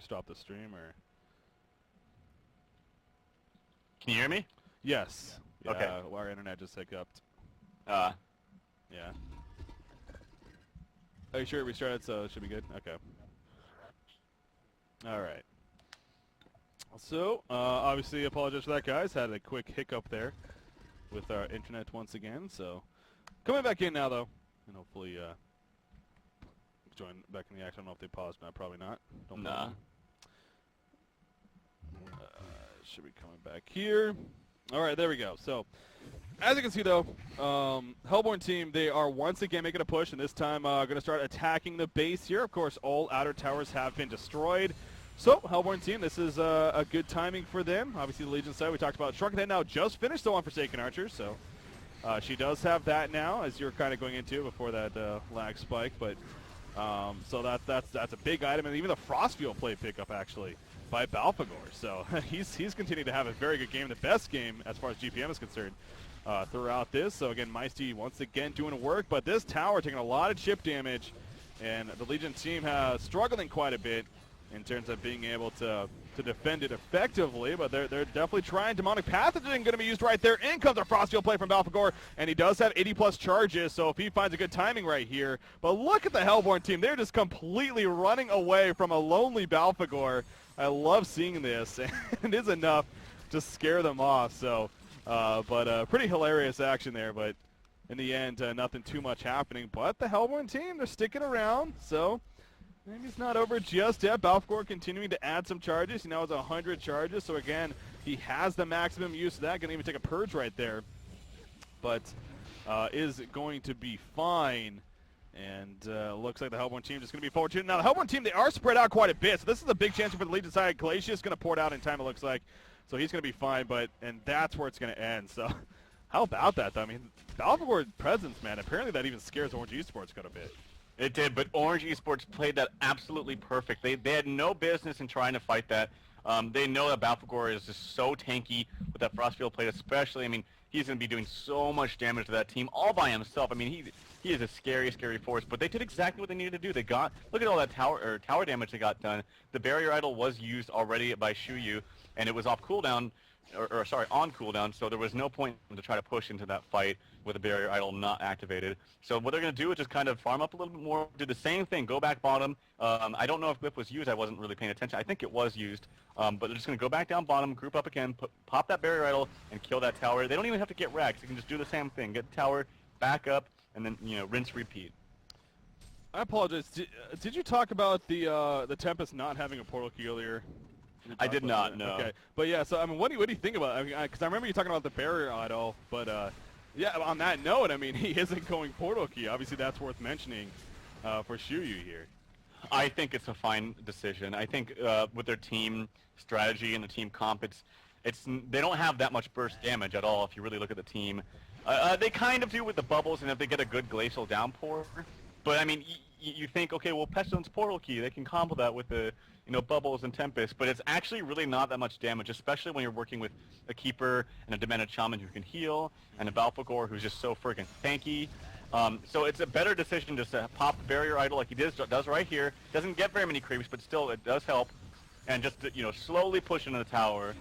stop the stream, or? Can you hear me? Yes. Yeah, Okay. Our internet just hiccuped. Uh, Yeah. Are you sure it restarted, so it should be good? Okay. All right. So, obviously, apologize for that, guys. Had a quick hiccup there with our internet once again. So, coming back in now, though, and hopefully join back in the action. I don't know if they paused, but probably not. Don't blame nah. them. Should be coming back here. All right, there we go. So, as you can see, though, Hellborn team, they are once again making a push, and this time going to start attacking the base here. Of course, all outer towers have been destroyed. So, Hellborn team, this is a good timing for them. Obviously, the Legion side, we talked about. Shrunken Head now just finished, though, on Forsaken Archer, so she does have that now, as you're kind of going into before that lag spike. But so that's a big item, and even the Frostfield play pickup, actually, by Balfagor. So he's continuing to have a very good game, the best game as far as GPM is concerned throughout this. So again, Meisty once again doing work, but this tower taking a lot of chip damage, and the Legion team has struggling quite a bit in terms of being able to defend it effectively, but they're definitely trying. Demonic Pathogen going to be used right there. In comes a Frostfield play from Balfagor, and he does have 80+ charges, so if he finds a good timing right here. But look at the Hellborn team. They're just completely running away from a lonely Balfagor. I love seeing this, and it is enough to scare them off. So, but pretty hilarious action there, but in the end, nothing too much happening. But the Hellborn team, they're sticking around, so maybe it's not over just yet. Balfagor continuing to add some charges. He now has 100 charges, so again, he has the maximum use of that. Going to even take a purge right there, but is going to be fine. And looks like the Hellborn team just going to be forward shooting. Now, the Hellborn team, they are spread out quite a bit, so this is a big chance for the Legion side. Glacius going to pour it out in time, it looks like, so he's going to be fine, and that's where it's going to end. So how about that, though? I mean, Balfagor's presence, man, apparently that even scares Orange Esports quite a bit. It did, but Orange Esports played that absolutely perfect. They had no business in trying to fight that. They know that Balfagor is just so tanky with that Frostfield plate, especially. I mean, he's going to be doing so much damage to that team all by himself. I mean, he is a scary, scary force. But they did exactly what they needed to do. They got, look at all that tower damage they got done. The barrier idol was used already by Shuyu, and it was off cooldown, or sorry, on cooldown. So there was no point to try to push into that fight with the barrier idol not activated. So what they're going to do is just kind of farm up a little bit more, do the same thing, go back bottom. I don't know if Whip was used. I wasn't really paying attention. I think it was used. But they're just going to go back down bottom, group up again, pop that barrier idol, and kill that tower. They don't even have to get Rex. They can just do the same thing. Get the tower, back up, and then, you know, rinse, repeat. I apologize. Did you talk about the Tempest not having a portal key earlier? I did not, no. Okay. But yeah, so I mean, what do you think about it? I mean, because I remember you talking about the barrier idol, but yeah, on that note, I mean, he isn't going portal key. Obviously, that's worth mentioning for Shuyu here. I think it's a fine decision. I think with their team strategy and the team comp, they don't have that much burst damage at all if you really look at the team. They kind of do with the bubbles and if they get a good glacial downpour. But I mean, you think, okay, well, Pestilence portal key, they can combo that with the, you know, bubbles and Tempest, but it's actually really not that much damage, especially when you're working with a Keeper and a Demented Shaman who can heal, and a Balfagor who's just so friggin' tanky. So it's a better decision just to pop the barrier idol like he does right here. Doesn't get very many creeps, but still it does help. And just to, you know, slowly push into the tower.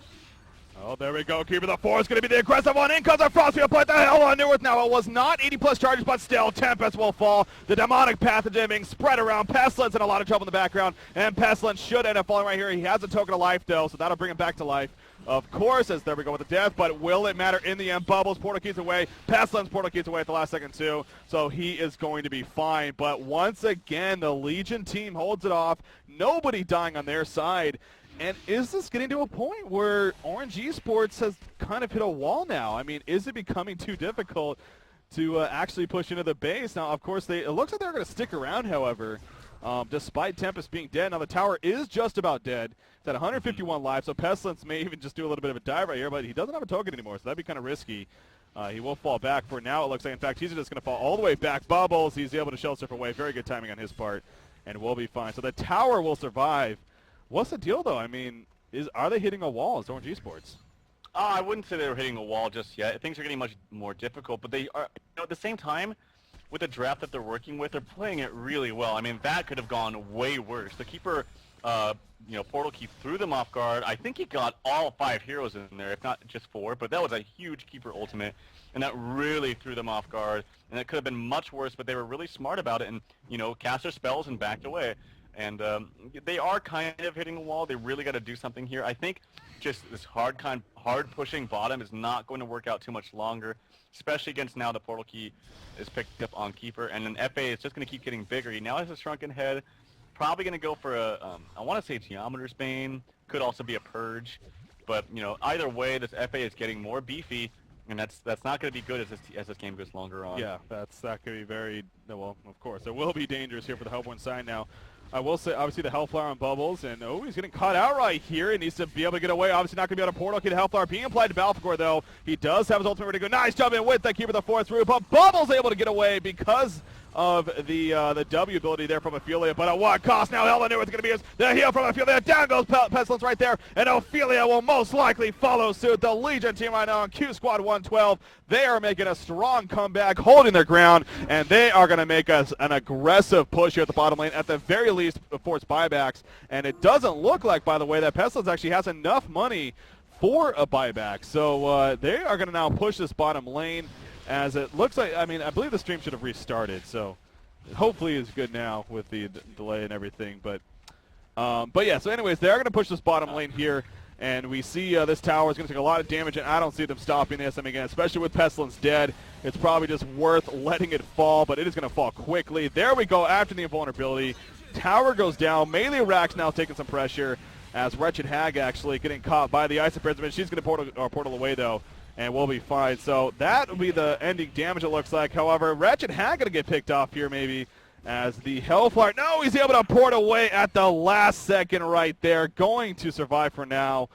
Oh, there we go. Keeper the 4 is going to be the aggressive one. In comes a Frostfield play. The hell on Neuwirth now. It was not 80+ charges, but still Tempest will fall. The demonic pathogen being spread around. Pestilence in a lot of trouble in the background, and Pestilence should end up falling right here. He has a token of life, though, so that'll bring him back to life. Of course, as there we go with the death, but will it matter in the end? Bubbles, portal keys away. Pestilence, portal keys away at the last second, too. So he is going to be fine. But once again, the Legion team holds it off. Nobody dying on their side. And is this getting to a point where Orange Esports has kind of hit a wall now? I mean, is it becoming too difficult to actually push into the base? Now, of course, it looks like they're going to stick around, however, despite Tempest being dead. Now, the tower is just about dead. It's at 151 lives, so Pestilence may even just do a little bit of a dive right here, but he doesn't have a token anymore, so that'd be kind of risky. He will fall back for now, it looks like. In fact, he's just going to fall all the way back. Bubbles, he's able to shell surf away. Very good timing on his part, and will be fine. So the tower will survive. What's the deal, though? I mean, are they hitting a wall as Orange Esports? I wouldn't say they were hitting a wall just yet. Things are getting much more difficult, but they are, you know, at the same time, with the draft that they're working with, they're playing it really well. I mean, that could have gone way worse. The Keeper Portal Key threw them off guard. I think he got all 5 heroes in there, if not just 4, but that was a huge keeper ultimate, and that really threw them off guard, and it could have been much worse, but they were really smart about it and, cast their spells and backed away. And they are kind of hitting a wall. They really got to do something here. I think just this hard pushing bottom is not going to work out too much longer, especially against now the Portal Key is picked up on Keeper, and then FA is just going to keep getting bigger. He now has a shrunken head. Probably going to go for a, I want to say Geometer's Bane. Could also be a Purge. But, either way, this FA is getting more beefy, and that's not going to be good as this game goes longer on. Yeah, that could be very, well, of course. It will be dangerous here for the Hellborn side now. I will say, obviously, the Hellflower on Bubbles, and he's getting caught out right here. He needs to be able to get away. Obviously, not going to be able to Portal Key the Hellflower being applied to Balfagor, though. He does have his ultimate ready to go. Nice jump in with the Keeper of the Forest through, but Bubbles able to get away because of the W ability there from Ophelia, but at what cost? Now Hella knew it's going to be his, the heal from Ophelia. Down goes Pestilence right there, and Ophelia will most likely follow suit. The Legion team right now on QsQ112, they are making a strong comeback, holding their ground, and they are going to make us an aggressive push here at the bottom lane, at the very least force buybacks, and it doesn't look like, by the way, that Pestilence actually has enough money for a buyback, so they are going to now push this bottom lane. As it looks like, I believe the stream should have restarted, so hopefully it's good now with the delay and everything. But yeah, so anyways, they're going to push this bottom lane here, and we see this tower is going to take a lot of damage, and I don't see them stopping this. Again, especially with Pestilence dead, it's probably just worth letting it fall, but it is going to fall quickly. There we go after the invulnerability. Tower goes down. Melee Rack's now taking some pressure, as Wretched Hag actually getting caught by the Ice Imprisonment. She's going to portal away, though, and we'll be fine. So that will be the ending damage, it looks like. However, Wretched Hag going to get picked off here maybe as the Hellfire. No, he's able to port away at the last second right there. Going to survive for now.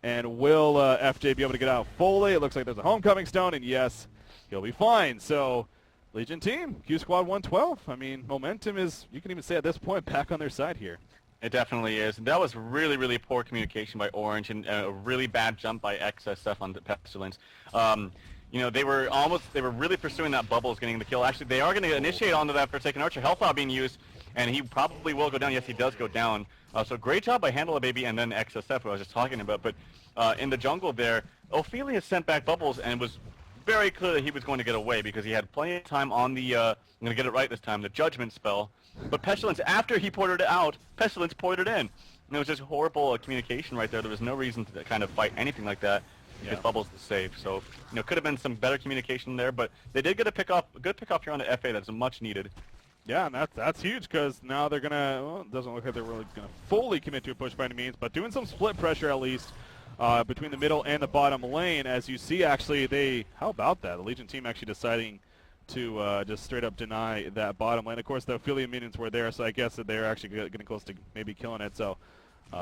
And will FJ be able to get out fully? It looks like there's a Homecoming Stone, and yes, he'll be fine. So Legion team, QsQ112. Momentum is, you can even say at this point, back on their side here. It definitely is. And that was really, really poor communication by Orange, and a really bad jump by XSF on the Pestilence. They were really pursuing that Bubbles getting the kill. Actually, they are going to initiate onto that Forsaken Archer. Hellflower being used, and he probably will go down. Yes, he does go down. So great job by Handle a Baby and then XSF, who I was just talking about. But in the jungle there, Ophelia sent back Bubbles, and it was very clear that he was going to get away because he had plenty of time on the, I'm going to get it right this time, the Judgment spell. But Pestilence, after he ported it out, Pestilence ported in. And it was just horrible communication right there. There was no reason to kind of fight anything like that because Bubbles was safe. So, could have been some better communication there, but they did get a good pickoff here on the FA that's much needed. Yeah, and that's huge because now they're going to, well, it doesn't look like they're really going to fully commit to a push by any means, but doing some split pressure at least between the middle and the bottom lane. As you see, actually, how about that? The Legion team actually deciding to just straight up deny that bottom lane. Of course, the Ophelia minions were there, so I guess that they're actually getting close to maybe killing it. So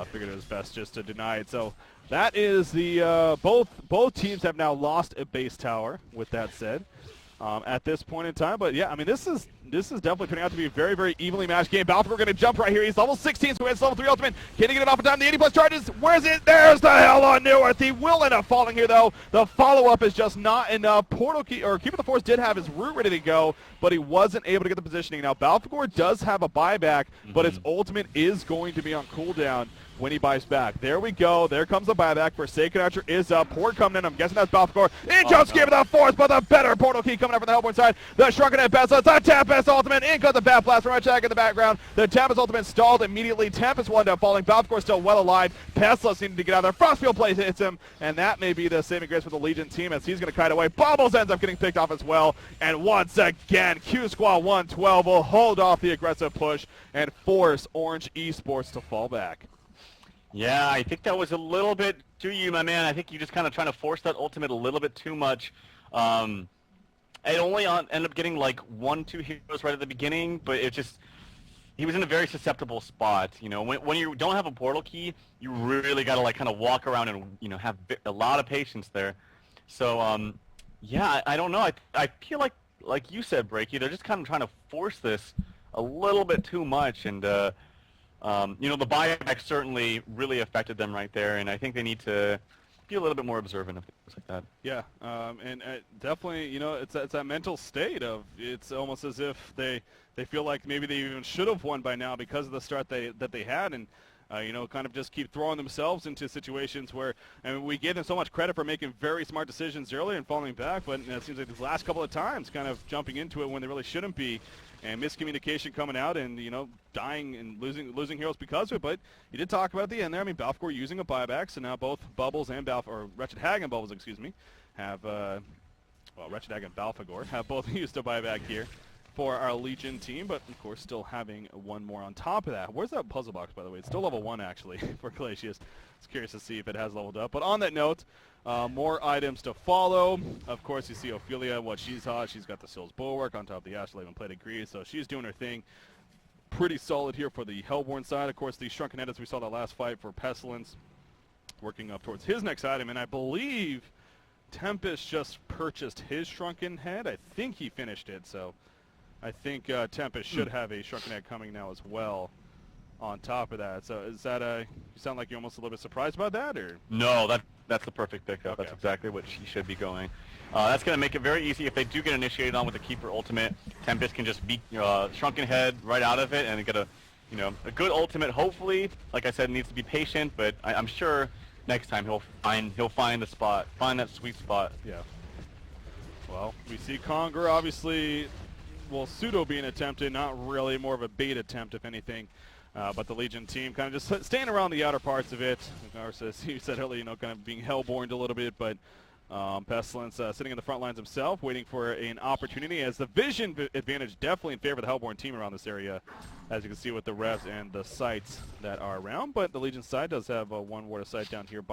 figured it was best just to deny it. So that is the both teams have now lost a base tower. With that said, at this point in time, but yeah, this is definitely turning out to be a very, very evenly matched game. Balfagor going to jump right here. He's level 16, so he has level 3 ultimate. Can he get it off in time? The 80+ charges. Where's it? There's the hell on Neworth. He will end up falling here, though. The follow-up is just not enough. Portal Key, or Keeper of the Force did have his root ready to go, but he wasn't able to get the positioning. Now, Balfagor does have a buyback, but his ultimate is going to be on cooldown when he buys back. There we go. There comes the buyback. Forsaken Archer is up. Port coming in. I'm guessing that's Balfagor. In jumps Keeper of the Force, but the better Portal Key coming up from the Hellborn side. The Shrunken Head Pestilence. The Tempest ultimate. In comes the Bat Blast from Attack in the background. The Tempest ultimate stalled immediately. Tempest one down falling. Balfagor still well alive. Pestilence needed to get out of there. Frostfield Blaze hits him, and that may be the saving grace for the Legion team as he's going to kite away. Bubbles ends up getting picked off as well. And once again, QsQ112 will hold off the aggressive push and force Orange Esports to fall back. Yeah, I think that was a little bit too you, my man. I think you just kind of trying to force that ultimate a little bit too much. It only ended up getting like 1-2 heroes right at the beginning, but it just, he was in a very susceptible spot. When you don't have a portal key, you really got to like kind of walk around and have a lot of patience there. So yeah, I don't know. I feel like you said, Breaky, they're just kind of trying to force this a little bit too much, and the buyback certainly really affected them right there, and I think they need to be a little bit more observant of things like that. Yeah, and definitely, it's that mental state of, it's almost as if they feel like maybe they even should have won by now because of the start that they had, and kind of just keep throwing themselves into situations where, I mean, we gave them so much credit for making very smart decisions earlier and falling back, but it seems like these last couple of times kind of jumping into it when they really shouldn't be, and miscommunication coming out and, dying and losing heroes because of it. But you did talk about at the end there. I mean, Balfagor using a buyback, so now both Bubbles and Wretched Hag and Bubbles, have, Wretched Hag and Balfagor have both used a buyback here for our Legion team, but of course still having one more on top of that. Where's that puzzle box, by the way? It's still level 1 actually for Glacius. I was curious to see if it has leveled up. But on that note, more items to follow. Of course, you see Ophelia, what she's hot. She's got the Sil's Bulwark on top of the Ashleigh and Plated Grease, so she's doing her thing. Pretty solid here for the Hellborn side. Of course, the Shrunken Head, as we saw that last fight for Pestilence, working up towards his next item, and I believe Tempest just purchased his Shrunken Head. I think he finished it, so I think Tempest should have a Shrunken Head coming now as well on top of that. So is that you sound like you're almost a little bit surprised about that, or? No, that's the perfect pickup. Okay. That's exactly what she should be going. That's going to make it very easy. If they do get initiated on with the Keeper ultimate, Tempest can just beat Shrunken Head right out of it and get a good ultimate. Hopefully, like I said, needs to be patient, but I'm sure next time he'll find the spot, find that sweet spot. Yeah. Well, we see Congor obviously, pseudo being attempted, not really, more of a bait attempt if anything. But the Legion team kind of just staying around the outer parts of it. Of course, as you said earlier, kind of being hellborn a little bit, but Pestilence sitting in the front lines himself, waiting for an opportunity, as the vision advantage definitely in favor of the Hellborn team around this area, as you can see with the revs and the sites that are around. But the Legion side does have one ward of sight down here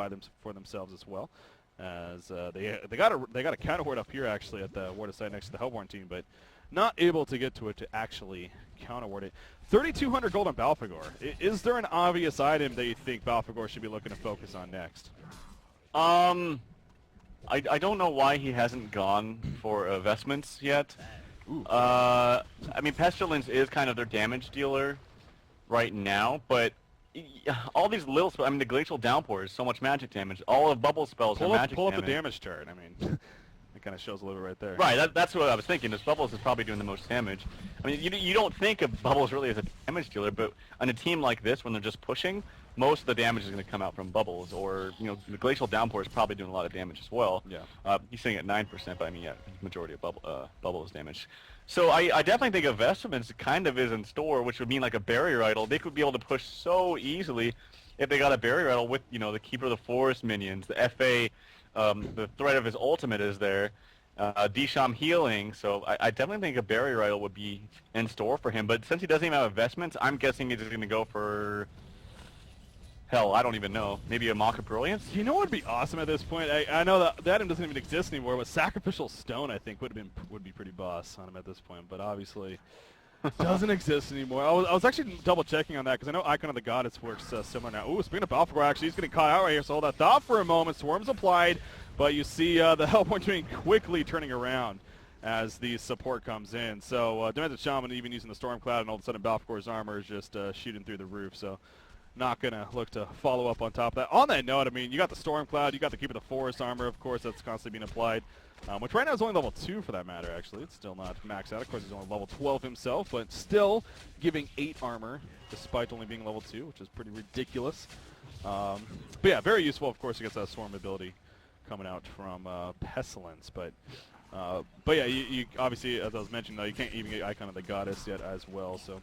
for themselves as well, as they got a counter ward up here actually at the ward of sight next to the Hellborn team, but not able to get to it to actually counter ward it. 3,200 gold on Balfagor. Is there an obvious item that you think Balfagor should be looking to focus on next? I don't know why he hasn't gone for vestments yet. I mean, Pestilence is kind of their damage dealer right now, but all these little spells, I mean, the Glacial Downpour is so much magic damage. All of Bubble spells are magic damage. Pull up the damage chart. I mean, it kind of shows a little bit right there. Right, that's what I was thinking. This Bubbles is probably doing the most damage. I mean, you don't think of Bubbles really as a damage dealer, but on a team like this, when they're just pushing, most of the damage is going to come out from Bubbles, or the Glacial Downpour is probably doing a lot of damage as well. Yeah. He's sitting at 9%, but I mean, yeah, majority of Bubbles damage. So I definitely think a Vestments kind of is in store, which would mean like a Barrier Idol. They could be able to push so easily if they got a Barrier Idol with the Keeper of the Forest minions, the FA, the threat of his ultimate is there. Disham healing, so I definitely think a Barrier Idol would be in store for him. But since he doesn't even have investments, I'm guessing he's going to go for, hell, I don't even know, maybe a Mock of Brilliance? You know what would be awesome at this point? I know that item doesn't even exist anymore, but Sacrificial Stone I think would be pretty boss on him at this point, but obviously doesn't exist anymore. I was actually double checking on that because I know Icon of the Goddess works similar now. Ooh, speaking of Balfagor, actually he's getting caught out right here, so hold that thought for a moment. Swarm's applied. But you see the Hellborn team quickly turning around as the support comes in. So Demented Shaman even using the Storm Cloud, and all of a sudden Balfagor's armor is just shooting through the roof. So not going to look to follow up on top of that. On that note, I mean, you got the Storm Cloud, you got the Keeper of the Forest armor, of course, that's constantly being applied, which right now is only level 2 for that matter, actually. It's still not maxed out. Of course, he's only level 12 himself, but still giving 8 armor despite only being level 2, which is pretty ridiculous. But yeah, very useful, of course, against that Swarm ability coming out from Pestilence, but yeah, you obviously, as I was mentioning, though, you can't even get Icon of the Goddess yet as well, so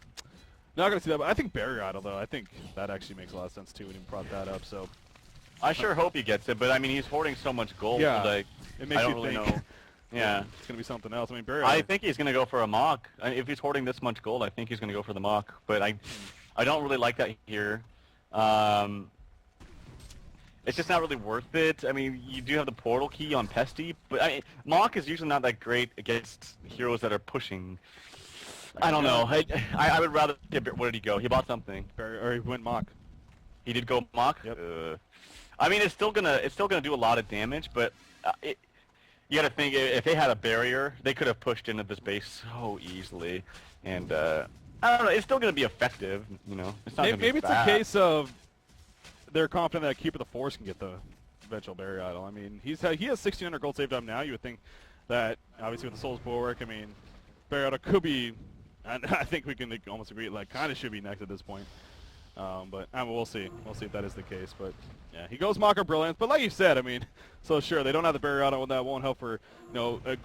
not gonna see that. But I think Barrier Idol, though, I think that actually makes a lot of sense too when you brought that up. So I sure hope he gets it, but I mean, he's hoarding so much gold. Yeah, like, it makes I you don't really think. know. Yeah, it's gonna be something else. I mean, Barrier Idol, I think he's gonna go for a Mock. I mean, if he's hoarding this much gold, I think he's gonna go for the Mock. But I don't really like that here. It's just not really worth it. I mean, you do have the portal key on Pesty, but I mean, Mock is usually not that great against heroes that are pushing. I don't know. I would rather. Where did he go? He bought something. or he went Mock. He did go Mock. Yep. I mean, it's still gonna do a lot of damage, but you got to think if they had a barrier, they could have pushed into this base so easily, and I don't know. It's still gonna be effective. It's not. Maybe it's a case of they're confident that Keeper of the Force can get the eventual Barrier Idol. I mean, he has 1,600 gold saved up now. You would think that obviously with the Soul's Bulwark, I mean, Barrier Idol could be. And I think we can almost agree, like, kind of should be next at this point. But we'll see. We'll see if that is the case. But yeah, he goes Mako Brilliance. But like you said, I mean, so sure, they don't have the barrier auto, and that won't help for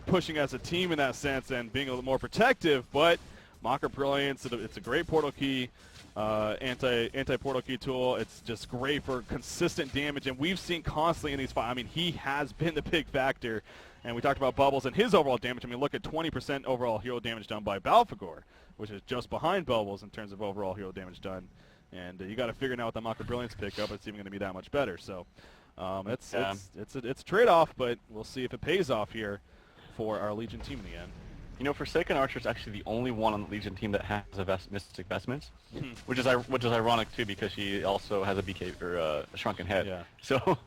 pushing as a team in that sense and being a little more protective. But Mako Brilliance, it's a great portal key. Anti-portal key tool. It's just great for consistent damage, and we've seen constantly in these fights. I mean, he has been the big factor, and we talked about Bubbles and his overall damage. I mean, look at 20% overall hero damage done by Balfagor, which is just behind Bubbles in terms of overall hero damage done. And you got to figure now with the Mako Brilliance pickup, it's even going to be that much better. So it's a trade-off, but we'll see if it pays off here for our Legion team in the end. You know, Forsaken Archer is actually the only one on the Legion team that has a Mystic Vestments, which is ironic too, because she also has a BK or a Shrunken Head. Yeah. So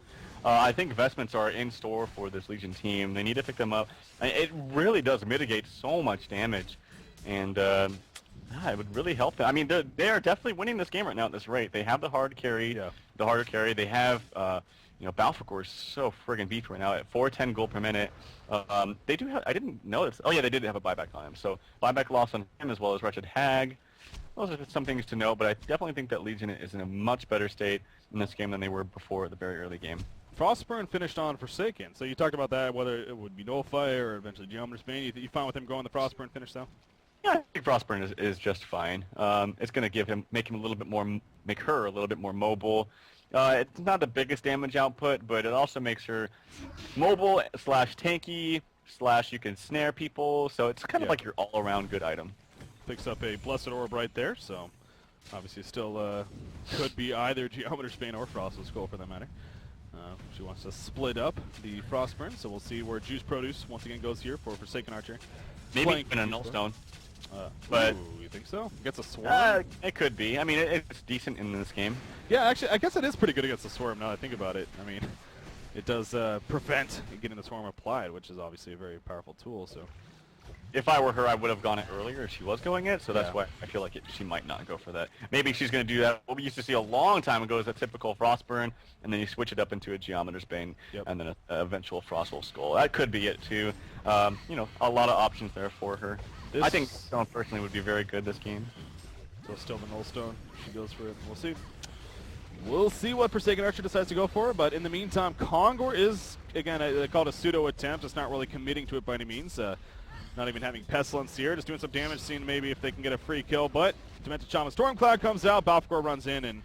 I think Vestments are in store for this Legion team. They need to pick them up. It really does mitigate so much damage, and it would really help them. I mean, they are definitely winning this game right now at this rate. They have the hard carry, the harder carry. They have Balfagor is so friggin' beefy right now at 410 gold per minute. They do have, I didn't know this. Oh yeah, they did have a buyback on him. So buyback loss on him as well as Wretched Hag. Those are some things to know, but I definitely think that Legion is in a much better state in this game than they were before the very early game. Frostburn finished on Forsaken. So you talked about that, whether it would be Nullify or eventually Geometer's Bane. You fine with him going the Frostburn finish though? Yeah, I think Frostburn is just fine. It's going to make her a little bit more mobile. It's not the biggest damage output, but it also makes her mobile / tanky / you can snare people. So it's kind of like your all-around good item. Picks up a Blessed Orb right there, so obviously still could be either Geometer's Bane or Frostless Skull for that matter. She wants to split up the Frostburn, so we'll see where Juice Produce once again goes here for Forsaken Archer. Maybe even a Nullstone. But you think so? Gets a Swarm? It could be. I mean, it's decent in this game. Yeah, actually, I guess it is pretty good against the Swarm now that I think about it. I mean, it does prevent getting the Swarm applied, which is obviously a very powerful tool. So, if I were her, I would have gone it earlier if she was going it, so that's why I feel like she might not go for that. Maybe she's going to do that. What we used to see a long time ago is a typical Frostburn, and then you switch it up into a Geometer's Bane, and then an eventual Frostwolf Skull. That could be it, too. A lot of options there for her. I think Stone personally would be very good this game. So still the Nullstone. She goes for it. We'll see. We'll see what Forsaken Archer decides to go for, but in the meantime, Congor is, again, they call it a pseudo attempt. It's not really committing to it by any means. Not even having Pestilence here, just doing some damage, seeing maybe if they can get a free kill. But Demented Shaman Stormcloud comes out, Balfagor runs in, and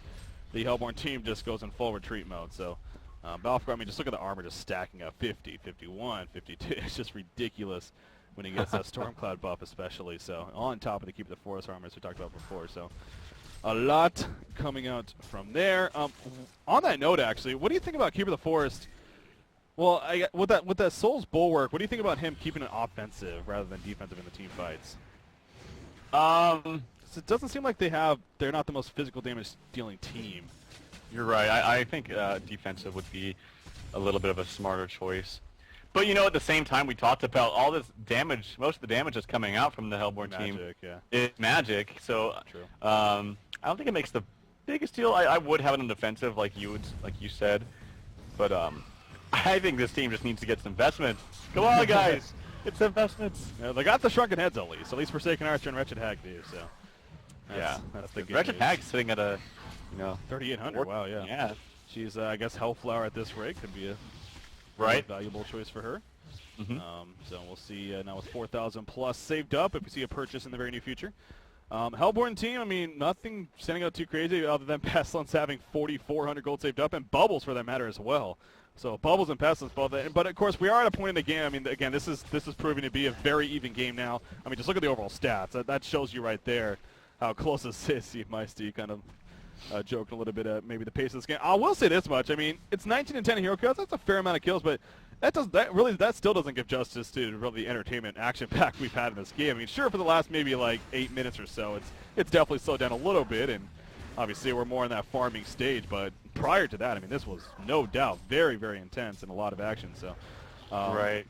the Hellborn team just goes in full retreat mode. So Balfagor, I mean, just look at the armor just stacking up 50, 51, 52. It's just ridiculous when he gets that Stormcloud buff especially. So on top of the Keep the Forest armor as we talked about before. So a lot coming out from there. On that note, actually, what do you think about Keeper of the Forest? Well, with that Soul's Bulwark, what do you think about him keeping it offensive rather than defensive in the team fights? It doesn't seem like they're not the most physical damage dealing team. You're right. I think defensive would be a little bit of a smarter choice. But at the same time, we talked about all this damage. Most of the damage that's coming out from the Hellborn team is magic. So I don't think it makes the biggest deal. I would have it on defensive, like you said. But I think this team just needs to get some investments. Come on, guys, it's investments. Yeah, they got the Shrunken Heads at least. At least Forsaken Archer and Wretched Hag do. So that's the good Wretched news. Hag's sitting at a 3,800. Wow, yeah. Yeah. She's I guess Hellflower at this rate could be a valuable choice for her. So we'll see now with 4,000 plus saved up if we see a purchase in the very near future. Hellborn team, I mean, nothing standing out too crazy other than Pestilence having 4,400 gold saved up, and Bubbles for that matter as well. So Bubbles and Pestilence both. But of course, we are at a point in the game. I mean, again, this is proving to be a very even game now. I mean, just look at the overall stats. That shows you right there how close this is. See, Meisty kind of joking a little bit at maybe the pace of this game. I will say this much. I mean, it's 19 and 10 hero kills. That's a fair amount of kills, but that still doesn't give justice to really the entertainment action pack we've had in this game. I mean, sure, for the last maybe like 8 minutes or so, it's definitely slowed down a little bit, and obviously we're more in that farming stage. But prior to that, I mean, this was no doubt very, very intense and a lot of action. So,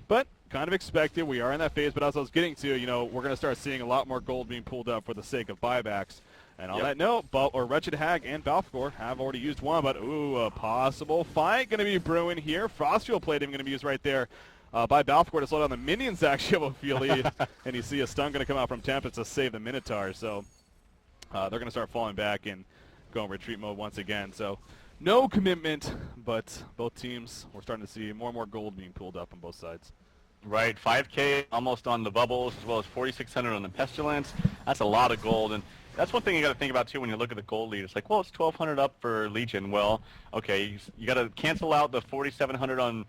but kind of expected. We are in that phase. But as I was getting to, we're going to start seeing a lot more gold being pulled up for the sake of buybacks. And on that note, Wretched Hag and Balfagor have already used one, but a possible fight going to be brewing here. Frostfield Plate going to be used right there by Balfagor to slow down the minions actually of Ophelia. And you see a stun going to come out from Tempest to save the Minotaur. So they're going to start falling back, and going retreat mode once again. So no commitment, but both teams, we're starting to see more and more gold being pulled up on both sides. Right, 5K almost on the bubbles, as well as 4,600 on the pestilence. That's a lot of gold, and that's one thing you got to think about too when you look at the gold lead. It's like, well, it's 1,200 up for Legion. Well, okay, you got to cancel out the 4,700 on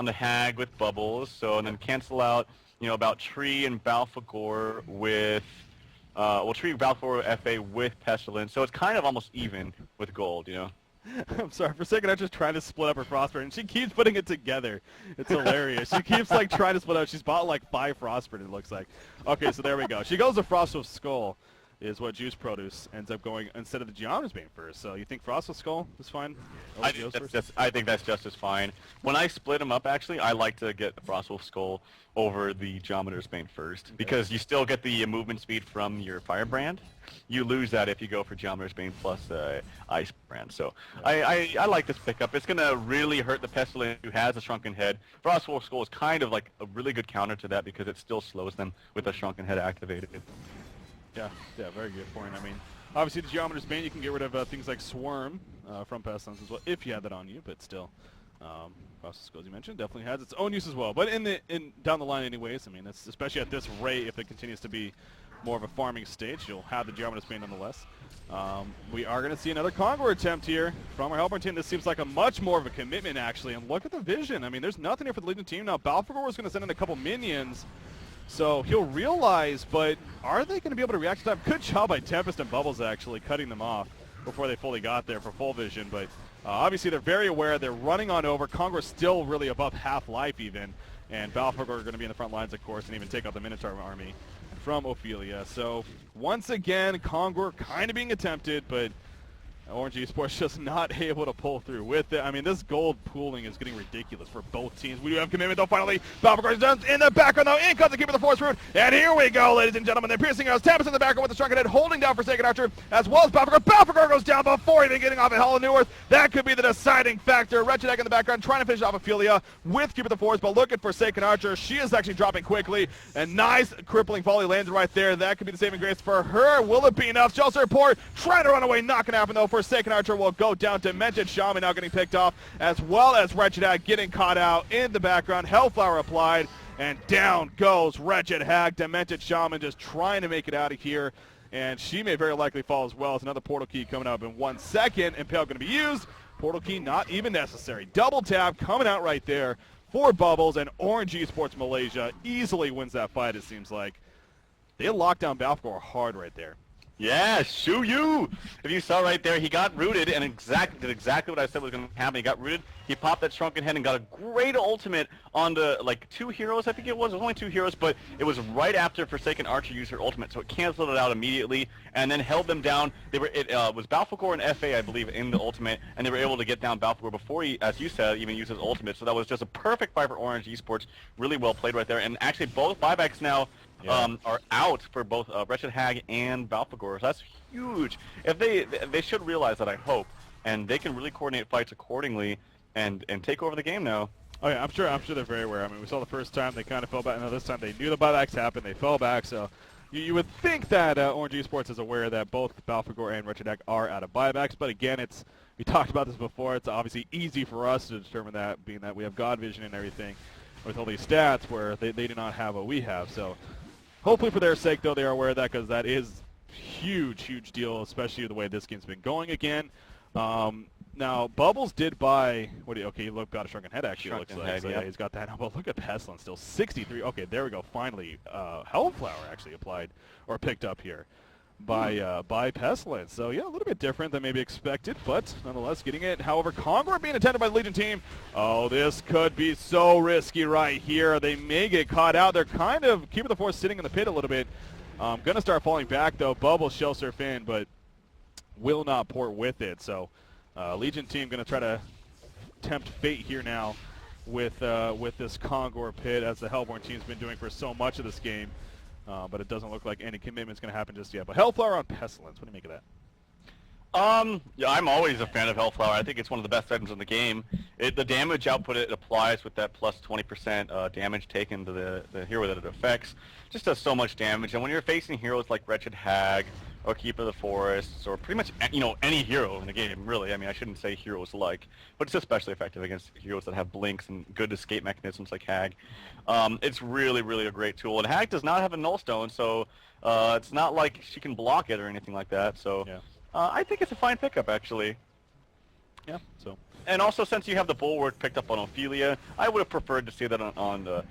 the Hag with bubbles, so and then cancel out, you know, about Tree and Balfagor with, Tree, Balfagor, FA with pestilence. So it's kind of almost even with gold, you know. I'm sorry, for a second I was just trying to split up her Frostburn, and she keeps putting it together. It's hilarious. She keeps like trying to split out. She's bought like 5 Frostburn, it looks like. Okay, so there we go. She goes to Frostwolf Skull, is what Juice Produce ends up going instead of the Geometer's Bane first. So you think Frostwolf Skull is fine? I think that's just as fine. When I split them up, actually, I like to get the Frostwolf Skull over the Geometer's Bane first, because you still get the movement speed from your Firebrand. You lose that if you go for Geometer's Bane plus Ice Brand. So I like this pickup. It's going to really hurt the Pestilence who has a Shrunken Head. Frostwolf Skull is kind of like a really good counter to that because it still slows them with a Shrunken Head activated. Yeah, very good point. I mean, obviously the Geometer's Bane, you can get rid of things like Swarm from Pestilence as well, if you had that on you, but still, Frostwolf Skull, as you mentioned, definitely has its own use as well. But down the line anyways, I mean, that's, especially at this rate, if it continues to be more of a farming stage, you'll have the Geometer's Bane nonetheless. We are going to see another Congor attempt here from our Hellborn team. This seems like a much more of a commitment, actually, and look at the vision. I mean, there's nothing here for the Legion team. Now, Balfagor is going to send in a couple minions, so he'll realize, but are they going to be able to react to that? Good job by Tempest and Bubbles, actually, cutting them off before they fully got there for full vision, but obviously they're very aware. They're running on over. Congor's still really above half-life even, and Balfagor are going to be in the front lines, of course, and even take out the Minotaur army from Ophelia. So once again, Congor kind of being attempted, but ORGE Esports just not able to pull through with it. I mean, this gold pooling is getting ridiculous for both teams. We do have commitment, though, finally. Balfagor is done in the background, though. In comes the Keeper of the Forest Root. And here we go, ladies and gentlemen. They're piercing us. Tempest in the background with the Shrunken Head, holding down Forsaken Archer, as well as Balfagor. Balfagor goes down before even getting off at Hall of New Earth. That could be the deciding factor. Wretched Egg in the background, trying to finish off Ophelia with Keeper of the Forest, but look at Forsaken Archer. She is actually dropping quickly. And nice crippling volley lands right there. That could be the saving grace for her. Will it be enough? Shelter report, trying to run away, not going to happen, though. Forsaken Archer will go down. Demented Shaman now getting picked off, as well as Wretched Hag getting caught out in the background. Hellflower applied, and down goes Wretched Hag. Demented Shaman just trying to make it out of here, and she may very likely fall as well. As another portal key coming up in 1 second. Impale going to be used. Portal key not even necessary. Double tap coming out right there for Bubbles, and ORGE Esports Malaysia easily wins that fight, it seems like. They locked down Balfagor hard right there. Yeah, shoo you! If you saw right there, he got rooted and did exactly what I said was going to happen. He got rooted, he popped that Shrunken Head and got a great ultimate on the, like, 2 heroes, I think it was. It was only 2 heroes, but it was right after Forsaken Archer used her ultimate, so it canceled it out immediately and then held them down. It was Balfagor and FA, I believe, in the ultimate, and they were able to get down Balfagor before he, as you said, even used his ultimate. So that was just a perfect fight for ORGE Esports. Really well played right there. And actually, both buybacks now are out for both Wretched Hag and Balfagor. So that's huge. If they should realize that, I hope, and they can really coordinate fights accordingly and take over the game now. Oh yeah, I'm sure they're very aware. I mean, we saw the first time they kind of fell back. Now this time they knew the buybacks happened. They fell back. So you would think that ORGE Esports is aware that both Balfagor and Wretched Hag are out of buybacks. But again, we talked about this before. It's obviously easy for us to determine that, being that we have God vision and everything with all these stats, where they do not have what we have. So hopefully for their sake, though, they are aware of that, because that is huge deal, especially the way this game's been going again. Now, Bubbles did buy, he got a Shrunken Head, actually, it looks like. Head, so yeah, he's got that now, but look at Pestilence, still 63. Okay, there we go, finally. Hellflower actually applied, or picked up here by Pestilence. So, yeah, a little bit different than maybe expected, but nonetheless getting it. However, Congor being attended by the Legion team. Oh, this could be so risky right here. They may get caught out. They're kind of keeping the force sitting in the pit a little bit. Going to start falling back, though. Bubble shell surf in, but will not port with it. So, Legion team going to try to tempt fate here now with this Congor pit, as the Hellborn team's been doing for so much of this game. But it doesn't look like any commitment's going to happen just yet. But Hellflower on Pestilence, what do you make of that? Yeah, I'm always a fan of Hellflower. I think it's one of the best items in the game. The damage output it applies with that plus 20% damage taken to the hero that it affects. Just does so much damage. And when you're facing heroes like Wretched Hag or Keeper of the Forests, or pretty much any hero in the game, really. I mean, I shouldn't say heroes like, but it's especially effective against heroes that have blinks and good escape mechanisms like Hag. It's really, really a great tool. And Hag does not have a null stone, so it's not like she can block it or anything like that. So Yeah. I think it's a fine pickup, actually. Yeah. So. And also, since you have the Bulwark picked up on Ophelia, I would have preferred to see that on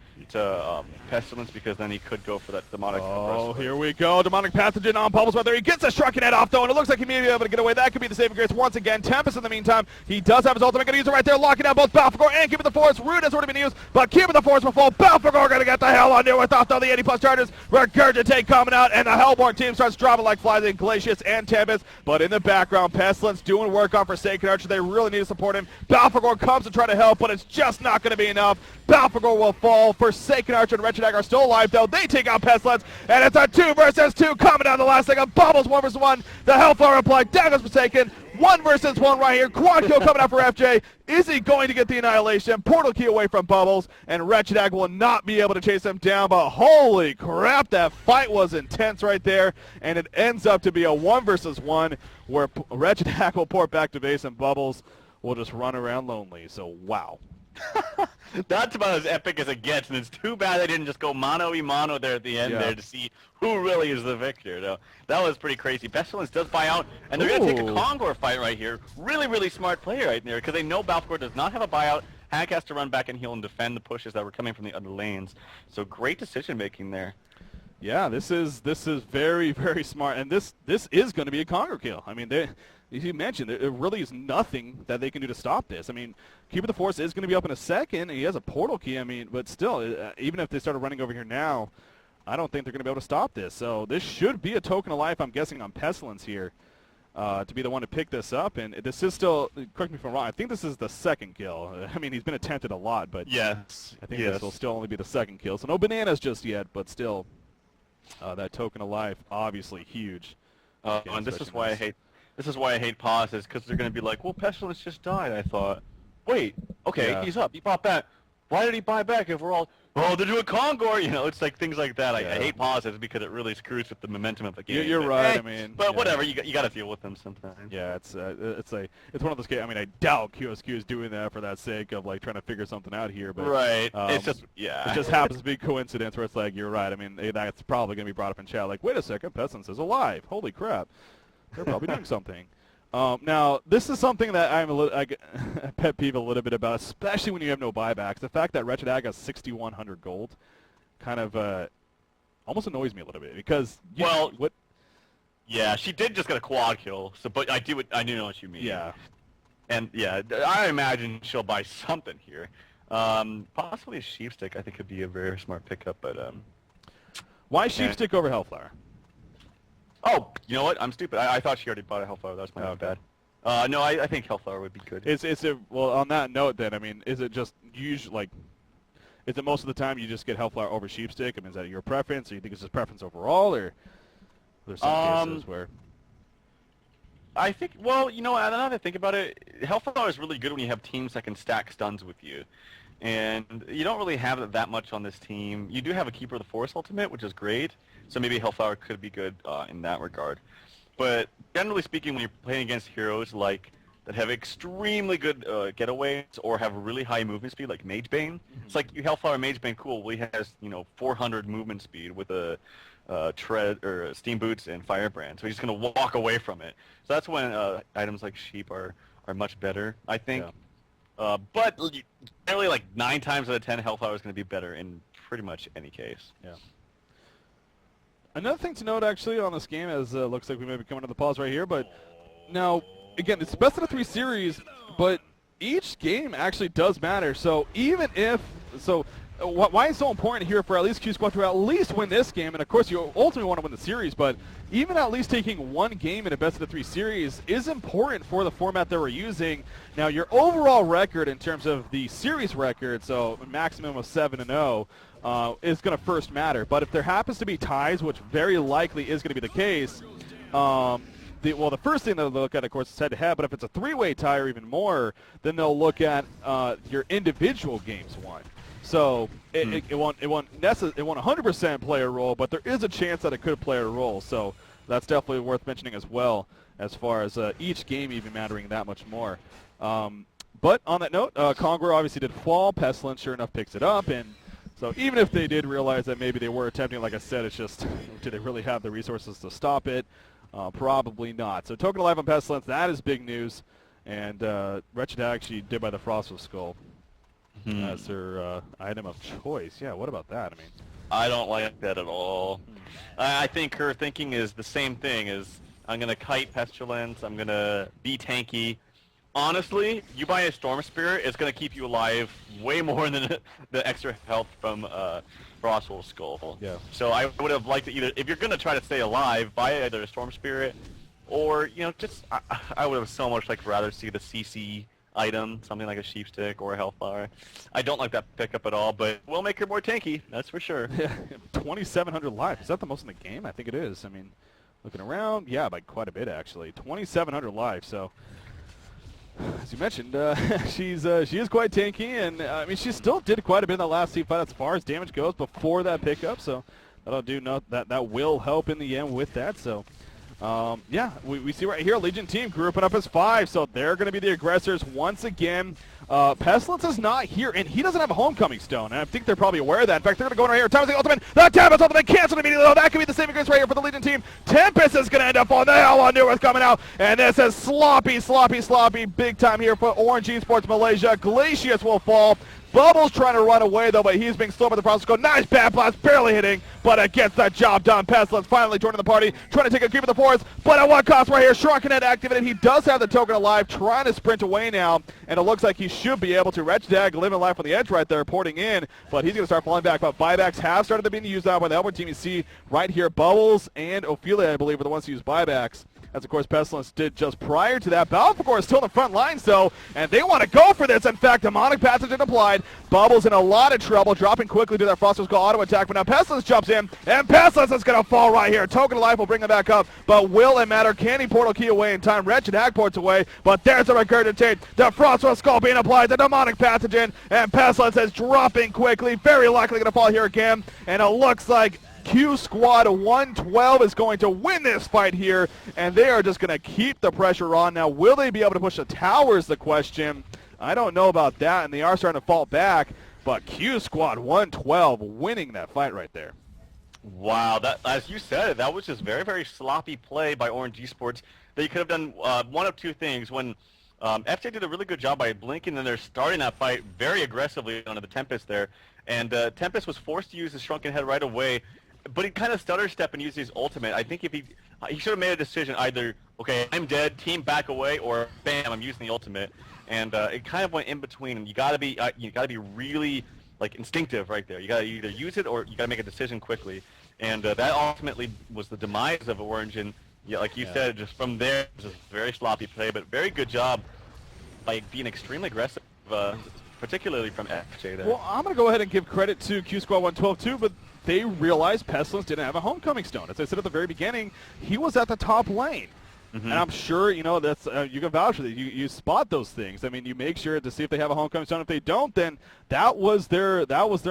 Pestilence, because then he could go for that demonic. Oh, here we go. Demonic Pathogen on Bubbles right there. He gets the Shrunken Head off, though, and it looks like he may be able to get away. That could be the saving grace once again. Tempest, in the meantime, he does have his ultimate. Going to use it right there, locking down both Balfagor and Keeper of the Forest. Root has already been used, but Keeper of the Forest will fall. Balfagor going to get the hell under with off, though. The 80-plus charges. Regurgitate coming out, and the Hellborn team starts dropping like flies in Glacius and Tempest. But in the background, Pestilence doing work on Forsaken Archer. They really need to support him. Balfagor comes to try to help, but it's just not going to be enough. Balfagor will fall. Forsaken Archer and Wretched Hag are still alive, though. They take out Pestilence, and it's a 2 versus 2 coming down the last second. Bubbles 1 versus 1. The Hellfire applied. Down goes Forsaken. 1 versus 1 right here. Quad kill coming out for FJ. Is he going to get the Annihilation? Portal key away from Bubbles, and Wretched Hag will not be able to chase him down, but holy crap, that fight was intense right there, and it ends up to be a 1 versus 1 where Wretched Hag will port back to base, and Bubbles will just run around lonely. So, wow. That's about as epic as it gets, and it's too bad they didn't just go mano-y-mano there at the end there to see who really is the victor. No, that was pretty crazy. Pestilence does buy out, and they're going to take a Congor fight right here. Really, really smart play right there, because they know Balfagor does not have a buyout. Hag has to run back and heal and defend the pushes that were coming from the other lanes. So great decision-making there. Yeah, this is very, very smart, and this is going to be a Congor kill. I mean, as you mentioned, there really is nothing that they can do to stop this. I mean, Keeper of the Forest is going to be up in a second, and he has a portal key. I mean, but still, even if they started running over here now, I don't think they're going to be able to stop this. So this should be a token of life, I'm guessing, on Pestilence here to be the one to pick this up. And this is still, correct me if I'm wrong, I think this is the second kill. I mean, he's been attempted a lot, but yes, I think this will still only be the second kill. So no bananas just yet, but still, that token of life, obviously huge. And this is why I hate. This is why I hate pauses, because they're going to be like, well, Pestilence just died, I thought. Wait, okay, he's up. He bought back. Why did he buy back if we're all, oh, they're doing Congor? You know, it's like things like that. I hate pauses because it really screws with the momentum of the game. You're right, I mean. But whatever, you got to deal with them sometimes. Yeah, it's one of those games. I mean, I doubt QsQ is doing that for that sake of, like, trying to figure something out here. But right. It's just, it just happens to be coincidence where it's like, you're right. I mean, that's probably going to be brought up in chat. Like, wait a second, Pestilence is alive. Holy crap. They're probably doing something. Now, this is something that I pet peeve a little bit about, especially when you have no buybacks. The fact that Wretched Hag has 6,100 gold kind of almost annoys me a little bit because yeah, she did just get a quad kill. So, but I do know what you mean. Yeah, and yeah, I imagine she'll buy something here. Possibly a Sheepstick. I think could be a very smart pickup. But why Sheepstick over Hellfire? Oh, you know what? I'm stupid. I thought she already bought a Hellfire. That was my bad. No, I think Hellfire would be good. Well, on that note, then, I mean, is it just usually, like, is it most of the time you just get Hellfire over Sheepstick? I mean, is that your preference, or you think it's just preference overall, or there's some cases where? I think, well, you know, now that I think about it, Hellfire is really good when you have teams that can stack stuns with you. And you don't really have that much on this team. You do have a Keeper of the Forest ultimate, which is great. So maybe Hellfire could be good in that regard. But generally speaking, when you're playing against heroes like that have extremely good getaways or have really high movement speed, like Magebane, it's like you Hellfire Magebane, cool. Well, he has 400 movement speed with a tread or steam boots and firebrand. So he's just gonna walk away from it. So that's when items like Sheep are much better, I think. Yeah. But generally, like 9 times out of 10, Hellfire is going to be better in pretty much any case. Yeah. Another thing to note, actually, on this game, as looks like we may be coming to the pause right here, but now, again, it's best of the 3 series, but each game actually does matter. So even if, why it's so important here for at least QsQ112 to at least win this game, and of course you ultimately want to win the series, but even at least taking one game in a best of the 3 series is important for the format that we're using. Now, your overall record in terms of the series record, so a maximum of 7-0, is going to first matter. But if there happens to be ties, which very likely is going to be the case, the first thing they'll look at, of course, is head-to-head, but if it's a 3-way tie or even more, then they'll look at your individual games won. So it won't 100% play a role, but there is a chance that it could play a role. So that's definitely worth mentioning as well, as far as each game even mattering that much more. But on that note, Congor obviously did fall. Pestilence sure enough picks it up, and so even if they did realize that maybe they were attempting, like I said, it's just, do they really have the resources to stop it? Probably not. So Token Alive on Pestilence, that is big news. And Wretched Hag, she did by the Frostwolf Skull as her item of choice. Yeah, what about that? I mean, I don't like that at all. I think her thinking is the same thing as, I'm going to kite Pestilence, I'm going to be tanky. Honestly, you buy a Storm Spirit, it's going to keep you alive way more than the extra health from Frostwolf Skull. Yeah. So I would have liked to either, if you're going to try to stay alive, buy either a Storm Spirit, or, just, I would have so much rather see the CC item, something like a Sheep Stick or a Hellfire. I don't like that pickup at all, but will make her more tanky, that's for sure. Yeah, 2,700 life. Is that the most in the game? I think it is. I mean, looking around, yeah, by quite a bit actually. 2,700 life, so as you mentioned, she is quite tanky, and I mean, she still did quite a bit in the last team fight as far as damage goes before that pickup, so that will help in the end with that. So yeah, we see right here, Legion team grouping up as 5, so they're going to be the aggressors once again. Pestilence is not here, and he doesn't have a homecoming stone, and I think they're probably aware of that. In fact, they're going to go in right here. Time the ultimate. The Tempest ultimate canceled immediately. Oh, that could be the saving grace right here for the Legion team. Tempest is going to end up falling. The hell on knew was coming out, and this is sloppy big time here for Orange Esports Malaysia. Glacius will fall. Bubbles trying to run away, though, but he's being slowed by the process. Nice bad blast, barely hitting, but it gets that job done. Pestilence finally joining the party, trying to take a creep of the forest, but at what cost right here? Shrunken Head activated. He does have the token alive, trying to sprint away now, and it looks like he should be able to. Wretched Hag living life on the edge right there, porting in, but he's going to start falling back. But buybacks have started to be used out by the Elbow team. You see right here, Bubbles and Ophelia, I believe, are the ones who use buybacks. As, of course, Pestilence did just prior to that. Balfagor is still in the front lines, though, and they want to go for this. In fact, Demonic Passage applied. Bubbles in a lot of trouble, dropping quickly to that Frostwolf Skull auto attack, but now Pestilence jumps in, and Pestilence is going to fall right here. Token of Life will bring him back up, but will it matter? Can he portal key away in time? Wretched Hag ports away, but there's a regurgitate. The Frostwolf Skull being applied, the Demonic Passage in, and Pestilence is dropping quickly, very likely going to fall here again, and it looks like QsQ112 is going to win this fight here, and they are just going to keep the pressure on. Now, will they be able to push the tower is the question. I don't know about that, and they are starting to fall back, but QsQ112 winning that fight right there. Wow, that, as you said, that was just very, very sloppy play by Orange Esports. They could have done one of two things. When FJ did a really good job by blinking, and they're starting that fight very aggressively onto the Tempest there, and Tempest was forced to use his Shrunken Head right away. But he kind of stutter step and used his ultimate. I think if he should have made a decision, either, okay, I'm dead, team back away, or bam, I'm using the ultimate. And it kind of went in between. And you gotta be really instinctive right there. You gotta either use it or you gotta make a decision quickly. And that ultimately was the demise of Orange. And yeah, like you said, just from there, it was a very sloppy play, but very good job by being extremely aggressive, particularly from FJ there. Well, I'm gonna go ahead and give credit to QsQ112 too, but they realized Pestilence didn't have a homecoming stone. As I said at the very beginning, he was at the top lane. And I'm sure, that's you can vouch for that. You spot those things. I mean, you make sure to see if they have a homecoming stone. If they don't, then that was their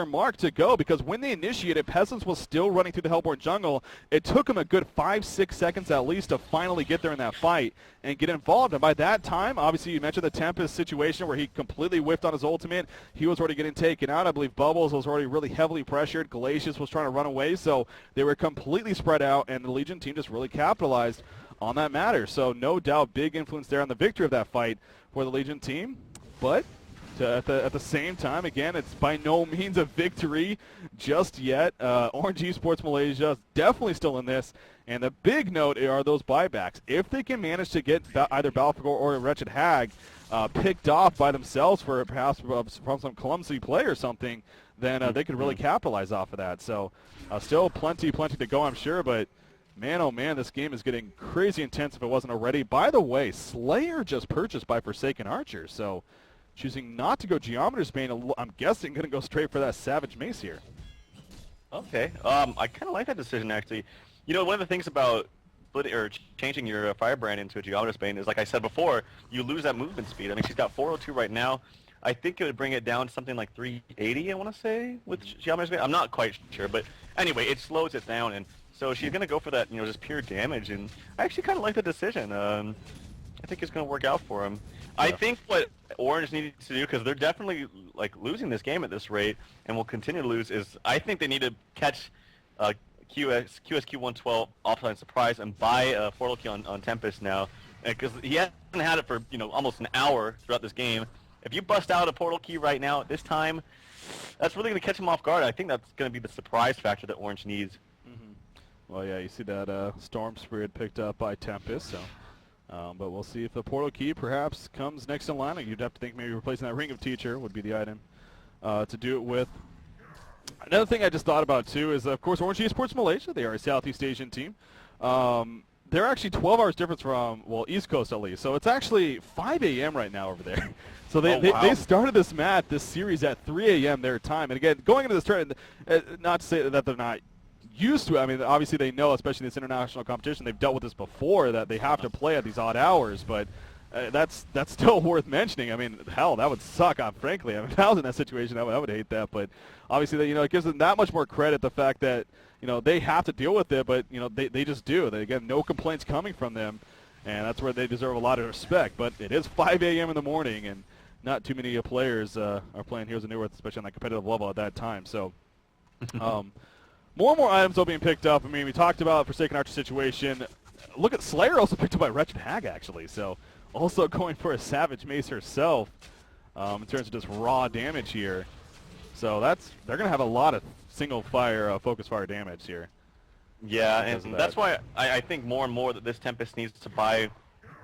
mark to go, because when they initiated, Pestilence was still running through the Hellborn jungle. It took him a good 5-6 seconds at least to finally get there in that fight and get involved. And by that time, obviously, you mentioned the Tempest situation where he completely whiffed on his ultimate. He was already getting taken out. I believe Bubbles was already really heavily pressured. Glacius was trying to run away, so they were completely spread out, and the Legion team just really capitalized on that matter. So no doubt big influence there on the victory of that fight for the Legion team. But at the same time, again, it's by no means a victory just yet. Orange Esports Malaysia is definitely still in this. And the big note are those buybacks. If they can manage to get either Balfagor or Wretched Hag picked off by themselves for perhaps from some clumsy play or something, then they could really capitalize off of that. So still plenty to go, I'm sure, but man, oh man, this game is getting crazy intense if it wasn't already. By the way, Slayer just purchased by Forsaken Archer, so choosing not to go Geometer's Bane, I'm guessing going to go straight for that Savage Mace here. Okay, I kind of like that decision, actually. One of the things about changing your Firebrand into a Geometer's Bane is, like I said before, you lose that movement speed. I mean, she's got 402 right now. I think it would bring it down to something like 380, I want to say, with Geometer's Bane. I'm not quite sure, but anyway, it slows it down, and So she's going to go for that, just pure damage, and I actually kind of like the decision. I think it's going to work out for him. Yeah. I think what Orange needs to do, because they're definitely losing this game at this rate, and will continue to lose, is I think they need to catch QsQ112 offline surprise and buy a portal key on Tempest now, because he hasn't had it for almost an hour throughout this game. If you bust out a portal key right now at this time, that's really going to catch him off guard. I think that's going to be the surprise factor that Orange needs. Well, yeah, you see that Storm Spirit picked up by Tempest, so, but we'll see if the portal key perhaps comes next in line. You'd have to think maybe replacing that Ring of Teacher would be the item to do it with. Another thing I just thought about, too, is, of course, Orange Esports Malaysia. They are a Southeast Asian team. They're actually 12 hours difference from, well, East Coast at least. So it's actually 5 a.m. right now over there. So they started this series at 3 a.m. their time. And again, going into this tournament, not to say that they're not used to it. I mean, obviously they know, especially in this international competition, they've dealt with this before, that they have to play at these odd hours. But that's still worth mentioning. I mean, hell, that would suck, frankly. I mean, if I was in that situation, I would hate that. But obviously, it gives them that much more credit, the fact that, they have to deal with it, but, they just do. Again, no complaints coming from them, and that's where they deserve a lot of respect. But it is 5 a.m. in the morning, and not too many players are playing Heroes of Newerth, especially on that competitive level at that time. So more and more items are being picked up. I mean, we talked about Forsaken Archer situation. Look at Slayer also picked up by Wretched Hag, actually. So also going for a Savage Mace herself in terms of just raw damage here. So they're going to have a lot of single fire, focus fire damage here. Yeah, and that's why I think more and more that this Tempest needs to buy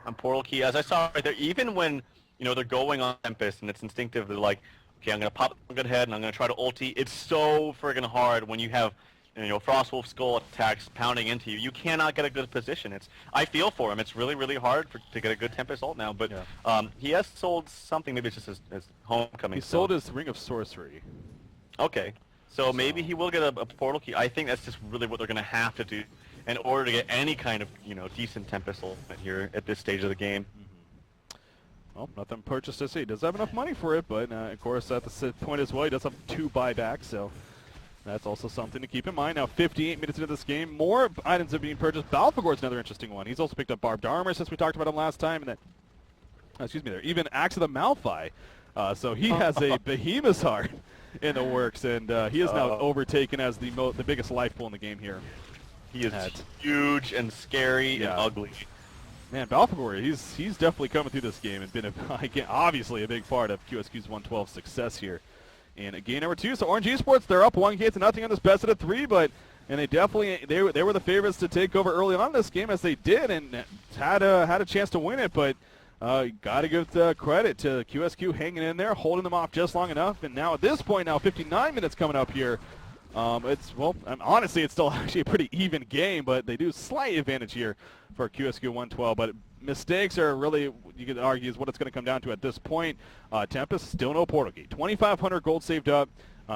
a portal key. As I saw right there, even when they're going on Tempest and it's instinctive, they're like, okay, I'm going to pop a good head and I'm going to try to ulti. It's so friggin' hard when you have Frostwolf Skull attacks pounding into you. You cannot get a good position. I feel for him. It's really, really hard to get a good Tempest ult now. But he has sold something. Maybe it's just his homecoming. He sold his Ring of Sorcery. Okay. So maybe he will get a portal key. I think that's just really what they're going to have to do in order to get any kind of decent Tempest ult here at this stage of the game. Well, nothing purchased to see. He does have enough money for it, but of course at the point as well, he does have 2 buybacks, so that's also something to keep in mind. Now, 58 minutes into this game, more items are being purchased. Balfagor is another interesting one. He's also picked up Barbed Armor since we talked about him last time, and then, even Axe of the Malphite. So he has a Behemoth's Heart in the works, and he is now overtaken as the biggest life pool in the game here. He is huge and scary and ugly. Man, Balfagor, he's definitely coming through this game and been obviously a big part of QsQ112's success here in game number 2. So Orange Esports, they're up 1-0 on this best of 3, and they were the favorites to take over early on in this game, as they did, and had a chance to win it. But got to give the credit to QsQ hanging in there, holding them off just long enough. And now at this point, 59 minutes coming up here. Honestly, it's still actually a pretty even game, but they do slight advantage here for QsQ112. But mistakes are really, you could argue, is what it's going to come down to at this point. Tempest, still no portal key. 2,500 gold saved up.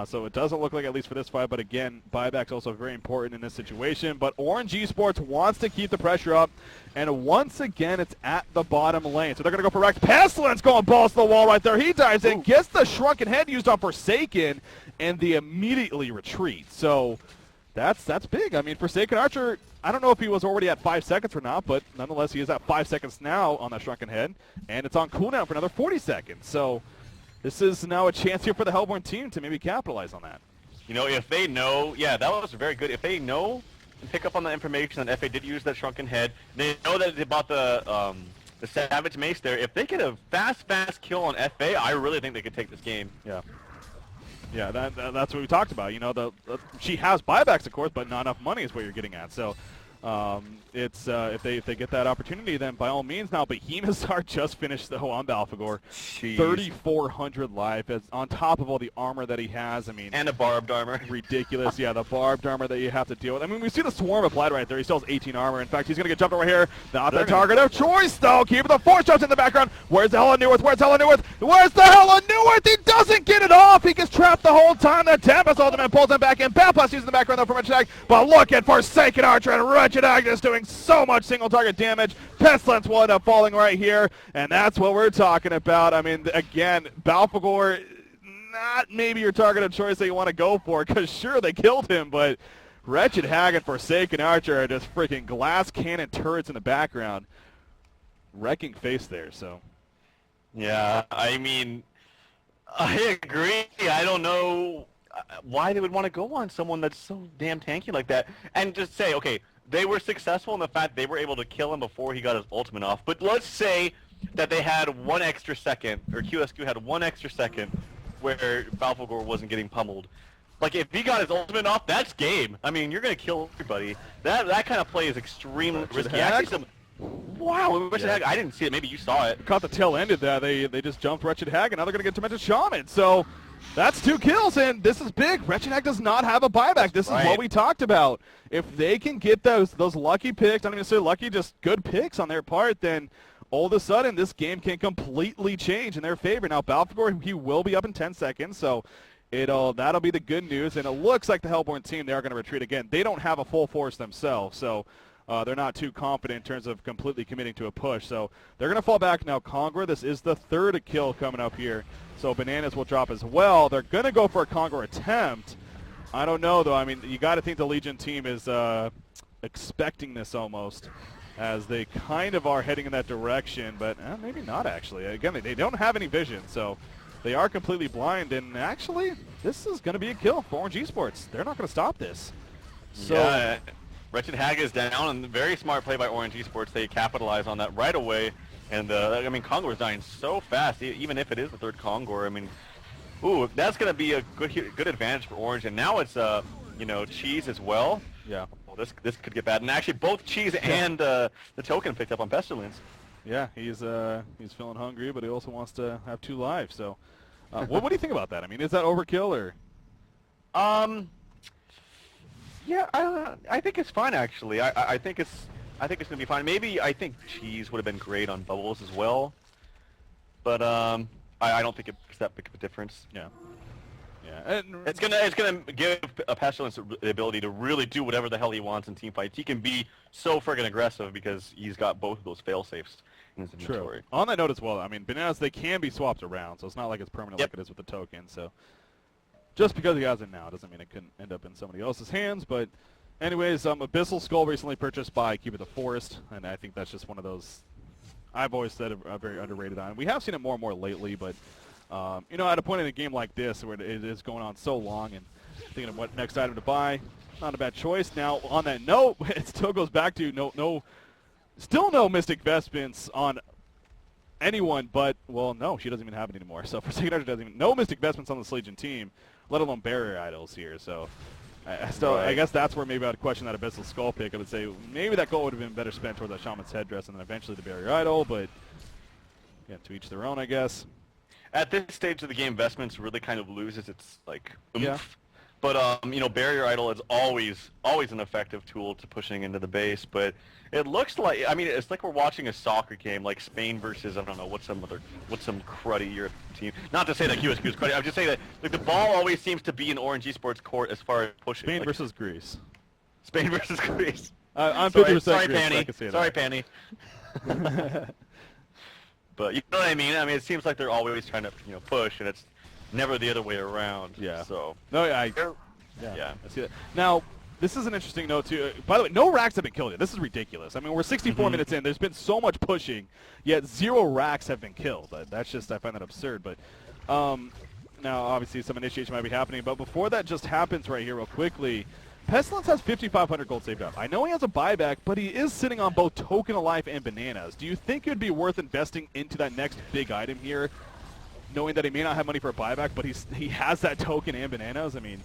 So it doesn't look like, at least for this fight, but again, buyback's also very important in this situation. But Orange Esports wants to keep the pressure up, and once again, it's at the bottom lane. So they're going to go for Rex. Pestilence going balls to the wall right there. He dives in, gets the Shrunken Head used on Forsaken, and they immediately retreat. So that's big. I mean, Forsaken Archer, I don't know if he was already at 5 seconds or not, but nonetheless, he is at 5 seconds now on that Shrunken Head, and it's on cooldown for another 40 seconds. So this is now a chance here for the Hellborn team to maybe capitalize on that. If they know, that was very good. If they know and pick up on the information that FA did use that Shrunken Head, they know that they bought the Savage Mace there. If they get a fast kill on FA, I really think they could take this game. Yeah, that's what we talked about. She has buybacks, of course, but not enough money is what you're getting at. So it's if they get that opportunity, then by all means. Now, Behemoth's Heart just finished, though, on Balfagor. 3,400 life, on top of all the armor that he has. I mean, and a barbed armor. Ridiculous. Yeah, the barbed armor that you have to deal with. I mean, we see the swarm applied right there. He still has 18 armor. In fact, he's going to get jumped over here. Not the target of choice, though. Keeping the force jumps in the background. Where's the hell of Newerth? Where's the hell of Newerth? Where's the hell of Newerth? He doesn't get it off. He gets trapped the whole time. The Tempest ultimate pulls him back in. Balplast using the background, though, for Wretched Hag. But look at Forsaken Archer, and Wretched Hag is doing so much single target damage. Pestilence will end up falling right here, and that's what we're talking about. I mean, again, Balfagor, not maybe your target of choice that you want to go for, because sure, they killed him, but Wretched Hag and Forsaken Archer are just freaking glass cannon turrets in the background. Wrecking face there, so. Yeah, I mean, I agree. I don't know why they would want to go on someone that's so damn tanky like that. And just say, okay, they were successful in the fact they were able to kill him before he got his ultimate off. But let's say that they had 1 extra second, or QsQ had 1 extra second where Balfagor wasn't getting pummeled. Like, if he got his ultimate off, that's game. I mean, you're going to kill everybody. That kind of play is extremely risky. Actually, wow, Wretched Hag, I didn't see it. Maybe you saw it. Caught the tail end of that. They just jumped Wretched Hag, and now they're going to get Tormented Shaman. So that's 2 kills, and this is big. Wretched Hag does not have a buyback. This is what we talked about. If they can get those lucky picks, I don't even say lucky, just good picks on their part, then all of a sudden this game can completely change in their favor. Now, Balfagor, he will be up in 10 seconds, so that'll be the good news. And it looks like the Hellborn team, they are going to retreat again. They don't have a full force themselves, so they're not too confident in terms of completely committing to a push. So they're going to fall back now. Congor, this is the 3rd kill coming up here. So Bananas will drop as well. They're going to go for a Congor attempt. I don't know, though. I mean, you got to think the Legion team is expecting this almost, as they kind of are heading in that direction, but maybe not, actually. Again, they don't have any vision, so they are completely blind. And actually, this is going to be a kill for ORGE Esports. They're not going to stop this. So. Yeah. Wretched Hag is down, and very smart play by ORGE Esports. They capitalize on that right away, and I mean, Congor is dying so fast, even if it is the 3rd Congor. I mean, ooh, that's going to be a good advantage for ORGE, and now it's you know, Cheese as well. Yeah. Well, this could get bad, and actually both Cheese and the token picked up on Pestilence. Yeah, he's feeling hungry, but he also wants to have 2 lives. So, what do you think about that? I mean, is that overkill or? Yeah, I think it's fine actually. I think it's gonna be fine. Maybe I think Cheese would have been great on Bubbles as well, but I don't think it makes that big of a difference. Yeah. Yeah. And it's gonna give a Pestilence the ability to really do whatever the hell he wants in team fights. He can be so friggin' aggressive because he's got both of those fail safes in his inventory. True. On that note as well, I mean, Bananas, they can be swapped around, so it's not like it's permanent like it is with the token. So just because he has it now doesn't mean it couldn't end up in somebody else's hands. But anyways, Abyssal Skull recently purchased by Keeper the Forest, and I think that's just one of those I've always said a very underrated item. We have seen it more and more lately, but you know, at a point in a game like this where it is going on so long and thinking of what next item to buy, not a bad choice. Now, on that note, it still goes back to still no Mystic Vestments on anyone but, well, no, she doesn't even have it anymore. So Forsaken Archer doesn't even, no Mystic Vestments on this Legion team, let alone barrier idols here. So I guess that's where maybe I'd question that Abyssal Skull pick. I would say maybe that gold would have been better spent toward that Shaman's headdress and then eventually the barrier idol, but again, to each their own, I guess. At this stage of the game, Vestments really kind of loses its like oomph. Yeah. But you know, barrier idol is always an effective tool to pushing into the base. But it looks like, I mean, it's like we're watching a soccer game, like Spain versus, I don't know, what's some cruddy European team. Not to say that QsQ is cruddy. I'm just saying that like the ball always seems to be in ORGE Esports court as far as pushing. Spain like, versus Greece. Spain versus Greece. I'm 50% sorry, Greece. Panny. I can say that. Sorry, Panny. But you know what I mean? I mean, it seems like they're always trying to, you know, push, and it's never the other way around. Yeah. So. No, Yeah. I see that. Now, this is an interesting note, too. By the way, no racks have been killed yet. This is ridiculous. I mean, we're 64 minutes in. There's been so much pushing, yet 0 racks have been killed. That's just, I find that absurd. But now, obviously, some initiation might be happening. But before that just happens right here real quickly, Pestilence has 5,500 gold saved up. I know he has a buyback, but he is sitting on both Token of Life and Bananas. Do you think it would be worth investing into that next big item here, knowing that he may not have money for a buyback, but he has that token and Bananas? I mean...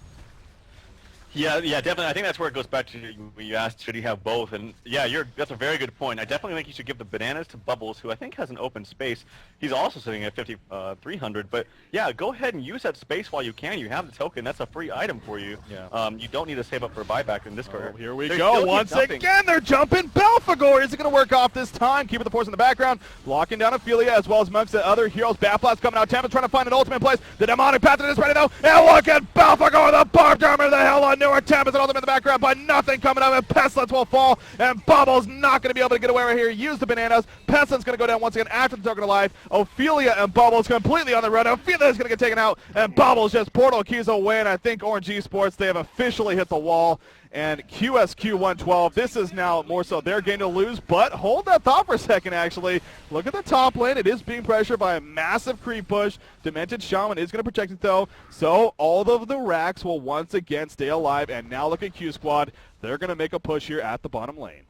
Yeah, definitely. I think that's where it goes back to when you asked, should he have both? And yeah, that's a very good point. I definitely think you should give the Bananas to Bubbles, who I think has an open space. He's also sitting at 5,300. But yeah, go ahead and use that space while you can. You have the token. That's a free item for you. Yeah. You don't need to save up for a buyback in this card. Here we go. Once again, they're jumping. Balfagor. Is it going to work off this time? Keeping the force in the background. Blocking down Ophelia as well as amongst the other heroes. Batblast coming out. Tempest trying to find an ultimate place. The demonic pattern is ready though. And look at Balfagor, the barbed armor, the hell on Newark. Tempest and ultimate in the background, but nothing coming up, and Pestilence will fall, and Bubbles not going to be able to get away right here. Use the Bananas. Pestilence going to go down once again after the Token of Life. Ophelia and Bubbles completely on the run. Ophelia is going to get taken out, and Bubbles just portal keys away, and I think ORGE Esports, they have officially hit the wall, and QsQ112. This is now more so their game to lose, but hold that thought for a second, actually. Look at the top lane. It is being pressured by a massive creep push. Demented Shaman is going to protect it, though, so all of the racks will once again stay alive, and now look at Q Squad. They're going to make a push here at the bottom lane.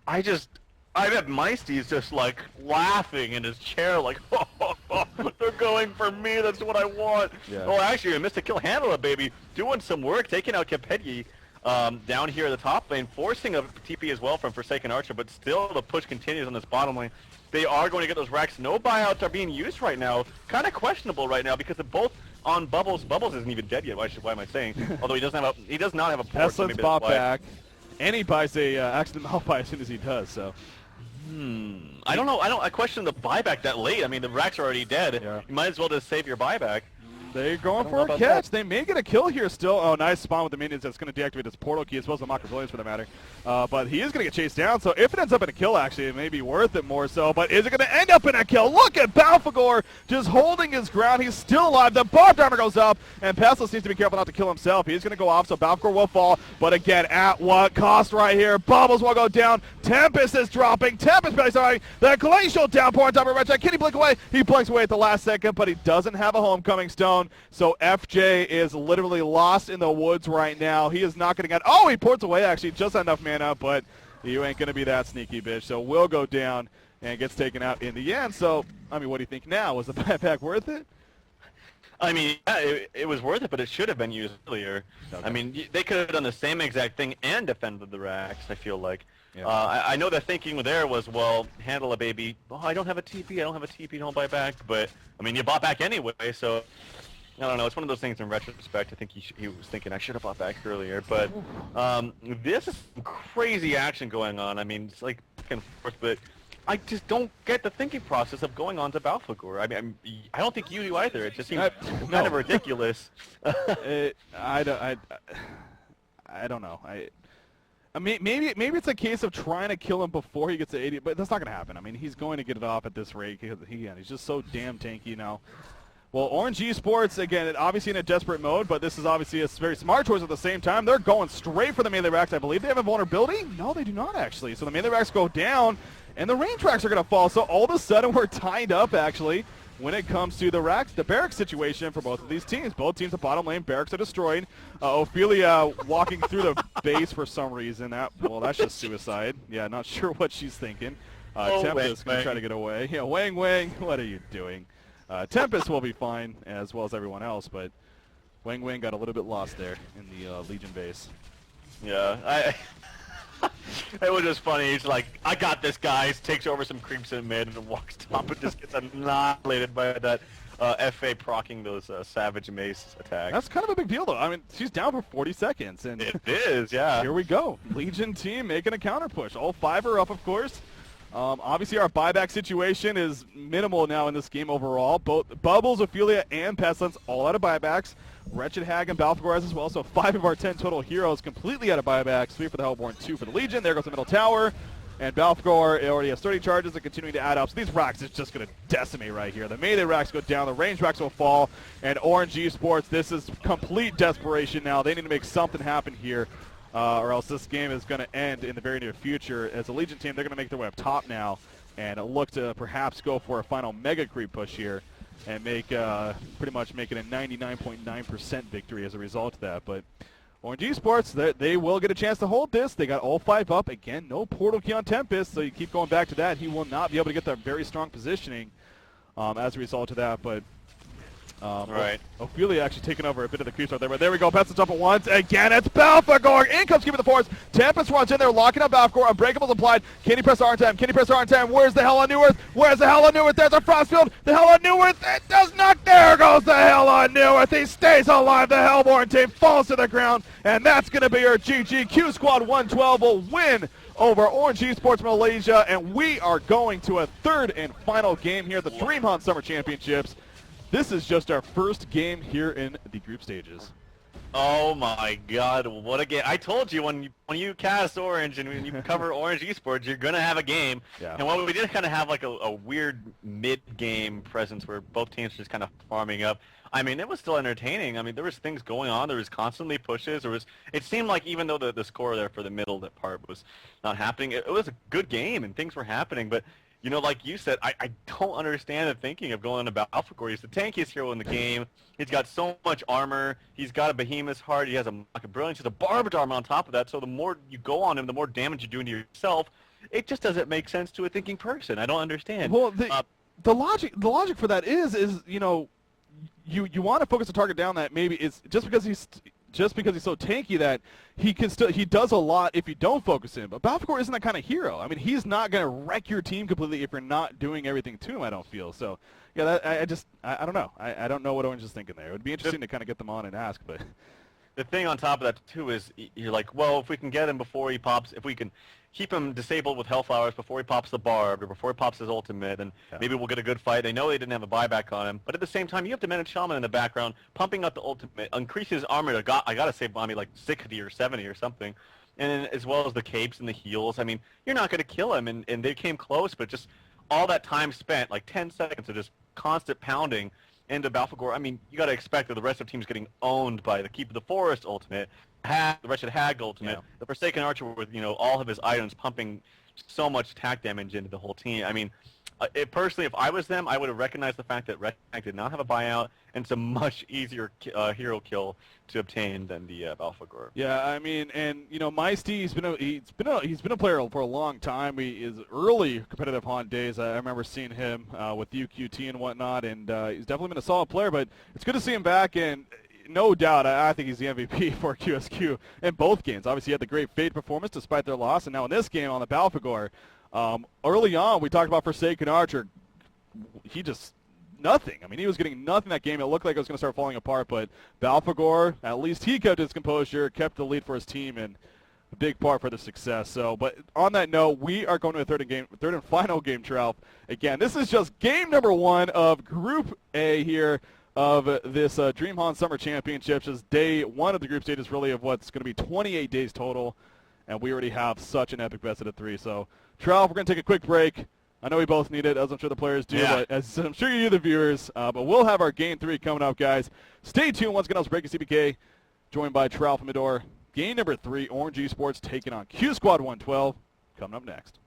I bet Meisty's just like laughing in his chair like, oh, they're going for me, that's what I want. Yeah. Oh, actually, I missed a kill. Handle it, baby. Doing some work, taking out Capedyi down here at the top lane, forcing a TP as well from Forsaken Archer, but still the push continues on this bottom lane. They are going to get those racks. No buyouts are being used right now. Kind of questionable right now because they're both on Bubbles. Bubbles isn't even dead yet. Why am I saying? Although he does not have a port. Pestilence so bot back, and he buys a accident Malphite as soon as he does. So. I don't know. I question the buyback that late. I mean, the racks are already dead. Yeah. You might as well just save your buyback. They're going for a catch. That. They may get a kill here still. Oh, nice spawn with the minions. That's going to deactivate his portal key as well as the Mock Resilience for that matter. But he is going to get chased down. So if it ends up in a kill, actually, it may be worth it more so. But is it going to end up in a kill? Look at Balfagor just holding his ground. He's still alive. The barbed armor goes up. And Pestilence needs to be careful not to kill himself. He's going to go off, so Balfagor will fall. But again, at what cost right here? Bubbles will go down. Tempest is dropping. Tempest belly starting. The glacial downpour on top of Red. Can he blink away? He blinks away at the last second, but he doesn't have a homecoming stone. So FJ is literally lost in the woods right now. He is not going to get... Oh, he ports away, actually. Just enough mana, but you ain't going to be that sneaky, bitch. So will go down and gets taken out in the end. So, I mean, what do you think now? Was the buyback worth it? I mean, yeah, it was worth it, but it should have been used earlier. Okay. I mean, they could have done the same exact thing and defended the racks, I feel like. Yeah. I know the thinking there was, well, handle a baby. Oh, I don't have a TP. I don't have a TP. Don't buy back. But, I mean, you bought back anyway, so... I don't know. It's one of those things in retrospect. I think he was thinking I should have bought back earlier. But this is some crazy action going on. I mean, it's like back and forth, but I just don't get the thinking process of going on to Balfagor. I mean, I don't think you do either. It just seems kind of ridiculous. I don't know. I mean, maybe it's a case of trying to kill him before he gets to 80, but that's not going to happen. I mean, he's going to get it off at this rate because he's just so damn tanky now. Well, ORGE Esports, again, obviously in a desperate mode, but this is obviously a very smart choice at the same time. They're going straight for the melee racks. I believe they have a vulnerability. No, they do not, actually. So the melee racks go down, and the range racks are going to fall. So all of a sudden, we're tied up, actually, when it comes to the racks, the barracks situation for both of these teams. Both teams at bottom lane, barracks are destroyed. Ophelia walking through the base for some reason. Well, that's just suicide. Yeah, not sure what she's thinking. Tempest going to try to get away. Yeah, Wang, what are you doing? Tempest will be fine, as well as everyone else, but Wang got a little bit lost there in the Legion base. Yeah, it was just funny. He's like, I got this, guys. Takes over some creeps in mid and walks top and just gets annihilated by that FA proccing those Savage Mace attacks. That's kind of a big deal, though. I mean, she's down for 40 seconds. And it is, yeah. Here we go. Legion team making a counter push. All 5 are up, of course. Obviously, our buyback situation is minimal now in this game overall. Both Bubbles, Ophelia, and Pestilence all out of buybacks. Wretched Hag and Balfagor as well. So 5 of our 10 total heroes completely out of buybacks. 3 for the Hellborn, 2 for the Legion. There goes the middle tower. And Balfagor already has 30 charges and continuing to add up. So these racks is just going to decimate right here. The melee racks go down. The range racks will fall. And ORGE Esports, this is complete desperation now. They need to make something happen here. Or else this game is going to end in the very near future. As a Legion team, they're going to make their way up top now and look to perhaps go for a final mega creep push here and make pretty much make it a 99.9% victory as a result of that. But ORGE Esports, they will get a chance to hold this. They got all 5 up. Again, no portal key on Tempest, so you keep going back to that. He will not be able to get that very strong positioning as a result of that. But right. Ophelia actually taking over a bit of the creeps right there. But there we go. Pestilence up at once. Again, it's Balfagor. In comes Keeping the Force. Tempest runs in there, locking up Balfagor. Unbreakable's applied. Can he press R on time? Can he press R on time? Where's the Hell on Neworth? Where's the Hell on Neworth? There's a Frostfield. The Hell on Neworth. It does not. There goes the Hell on Neworth. He stays alive. The Hellborn team falls to the ground. And that's going to be our GG. QsQ112 will win over ORGE Esports Malaysia. And we are going to a 3rd and final game here at the DreamHoN Summer Championships. This is just our first game here in the group stages. Oh my God! What a game! I told you when you cast Orange and when you cover Orange Esports, you're gonna have a game. Yeah. And while we did kind of have like a weird mid-game presence where both teams were just kind of farming up, I mean, it was still entertaining. I mean, there was things going on. There was constantly pushes. There was. It seemed like even though the score there for the middle that part was not happening, it was a good game and things were happening. But you know, like you said, I don't understand the thinking of going about AlphaGore. He's the tankiest hero in the game. He's got so much armor. He's got a behemoth's heart. He has a brilliance. He has a barbed armor on top of that. So the more you go on him, the more damage you're doing to yourself. It just doesn't make sense to a thinking person. I don't understand. Well, the logic for that is you know, you want to focus the target down that maybe it's just because he's so tanky that he does a lot if you don't focus him. But Balfagor isn't that kind of hero. I mean, he's not going to wreck your team completely if you're not doing everything to him, I don't feel. So, yeah, I don't know. I don't know what Orange is thinking there. It would be interesting to kind of get them on and ask, but the thing on top of that too is you're like, well, if we can get him before he pops, if we can keep him disabled with Hellflowers before he pops the barb or before he pops his ultimate, then maybe we'll get a good fight. They know they didn't have a buyback on him, but at the same time, you have Demented Shaman in the background pumping out the ultimate, increasing his armor to I gotta say, I mean, like 60 or 70 or something, and then as well as the capes and the heals. I mean, you're not gonna kill him, and they came close, but just all that time spent, like 10 seconds of just constant pounding into Balfagor. I mean, you got to expect that the rest of the team's getting owned by the Keep of the Forest ultimate, the Wretched Hag ultimate, the Forsaken Archer with, you know, all of his items pumping so much attack damage into the whole team. I mean, personally, if I was them, I would have recognized the fact that Red Hag did not have a buyout, and it's a much easier hero kill to obtain than the Balfagor. Yeah, I mean, and you know, Meisty, he's been a player for a long time. His early competitive HoN days, I remember seeing him with UQT and whatnot, and he's definitely been a solid player. But it's good to see him back, and no doubt, I think he's the MVP for QsQ in both games. Obviously, he had the great Fate performance despite their loss, and now in this game on the Balfagor, early on we talked about Forsaken Archer. He just nothing. I mean, he was getting nothing that game. It looked like it was going to start falling apart, but Balfagor, at least he kept his composure, kept the lead for his team, and a big part for the success. So, but on that note, we are going to a third and final game, Tralf. Again, this is just game number 1 of Group A here of this DreamHoN Summer Championships. Just day 1 of the group stages, really, of what's going to be 28 days total, and we already have such an epic best of 3. So, Tralf, we're going to take a quick break. I know we both need it, as I'm sure the players do, but as I'm sure you do, the viewers. But we'll have our Game 3 coming up, guys. Stay tuned. Once again, I was Breaking CBK, joined by Tralf and Midor. Game number 3, Orange Esports taking on QsQ112, coming up next.